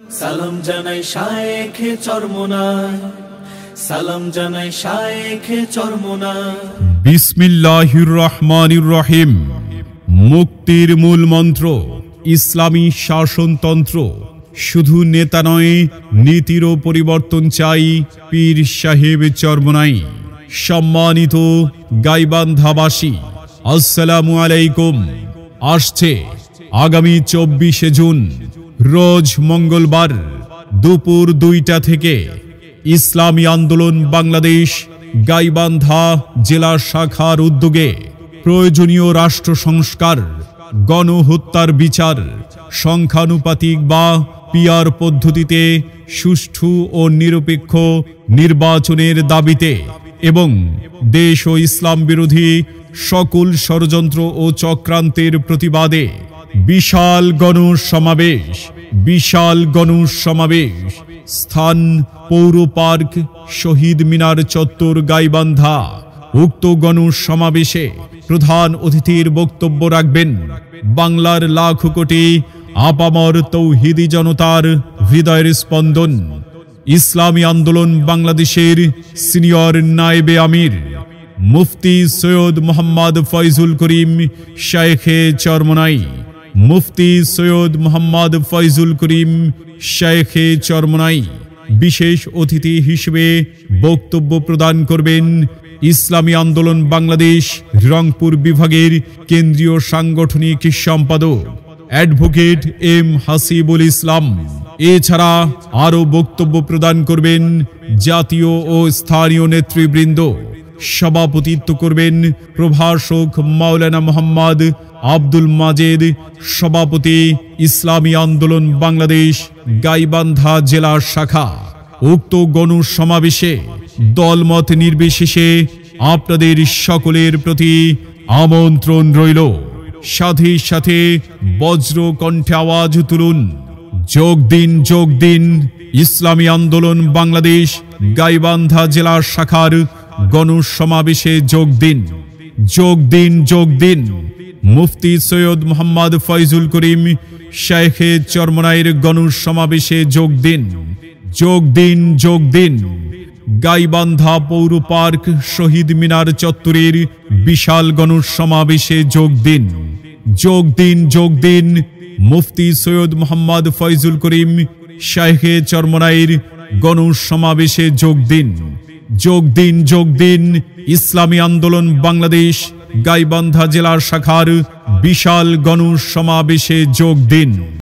সালাম জানাই শায়েখে চরমোনাই, সালাম জানাই শায়েখে চরমোনাই। বিসমিল্লাহির রহমানির রহিম। মুক্তির মূল মন্ত্র ইসলামী শাসনতন্ত্র। শুধু নেতা নয়, নীতিরও পরিবর্তন চাই পীর সাহেব চরমোনাই। সম্মানিত গাইবান্ধাবাসী, আসসালামু আলাইকুম। আসছে আগামী 24শে জুন রোজ মঙ্গলবার দুপুর 2টা থেকে ইসলামী আন্দোলন বাংলাদেশ গাইবান্ধা জেলা শাখার উদ্যোগে প্রয়োজনীয় রাষ্ট্র সংস্কার, গণহত্যার বিচার, সংখ্যানুপাতিক বা পিআর পদ্ধতিতে সুষ্ঠু ও নিরপেক্ষ নির্বাচনের দাবিতে এবং দেশ ও ইসলাম বিরোধী সকল ষড়যন্ত্র ও চক্রান্তের প্রতিবাদে বিশাল গণসমাবেশ। স্থান পৌর পার্ক, শহীদ মিনার চত্বর, গাইবান্ধা। উক্ত গণসমাবেশে প্রধান অতিথির বক্তব্য রাখবেন বাংলার লাখ কোটি আপামর তৌহিদি জনতার হৃদয়ের স্পন্দন, ইসলামী আন্দোলন বাংলাদেশের সিনিয়র নায়েবে আমির মুফতি সৈয়দ মোহাম্মদ ফয়জুল করিম শায়েখে চরমোনাই। মুফতি সৈয়দ মোহাম্মদ ফয়জুল করিম শায়েখে চরমোনাই বিশেষ অতিথি হিসেবে বক্তব্য প্রদান করবেন ইসলামী আন্দোলন বাংলাদেশ রংপুর বিভাগের কেন্দ্রীয় সাংগঠনিক সম্পাদক অ্যাডভোকেট এম হাসিবুল ইসলাম। এছাড়া আরও বক্তব্য প্রদান করবেন জাতীয় ও স্থানীয় নেতৃবৃন্দ। সভাপতিত্ব করবেন প্রভাষক মাওলানা মোহাম্মদ আব্দুল মাজেদ, সভাপতি ইসলামী আন্দোলন বাংলাদেশ গাইবান্ধা জেলা শাখা। উক্ত গণসমাবেশে দলমত নির্বিশেষে আপনাদের সকলের প্রতি আমন্ত্রণ রইল। সাথে সাথে বজ্র কণ্ঠে আওয়াজ তুলুন, যোগ দিন ইসলামী আন্দোলন বাংলাদেশ গাইবান্ধা জেলা শাখার গণসমাবেশে যোগ দিন। মুফতি সৈয়দ মোহাম্মদ ফয়জুল করিম শায়েখে চরমোনাইয়ের গণসমাবেশে যোগ দিন। গাইবান্ধা পৌর পার্ক, শহীদ মিনার চত্বরের বিশাল গণসমাবেশে যোগ দিন। মুফতি সৈয়দ মোহাম্মদ ফয়জুল করিম শায়েখে চরমোনাইয়ের গণসমাবেশে যোগ দিন। ইসলামী আন্দোলন বাংলাদেশ গাইবান্ধা জেলা শাখার বিশাল গণসমাবেশে যোগ দিন।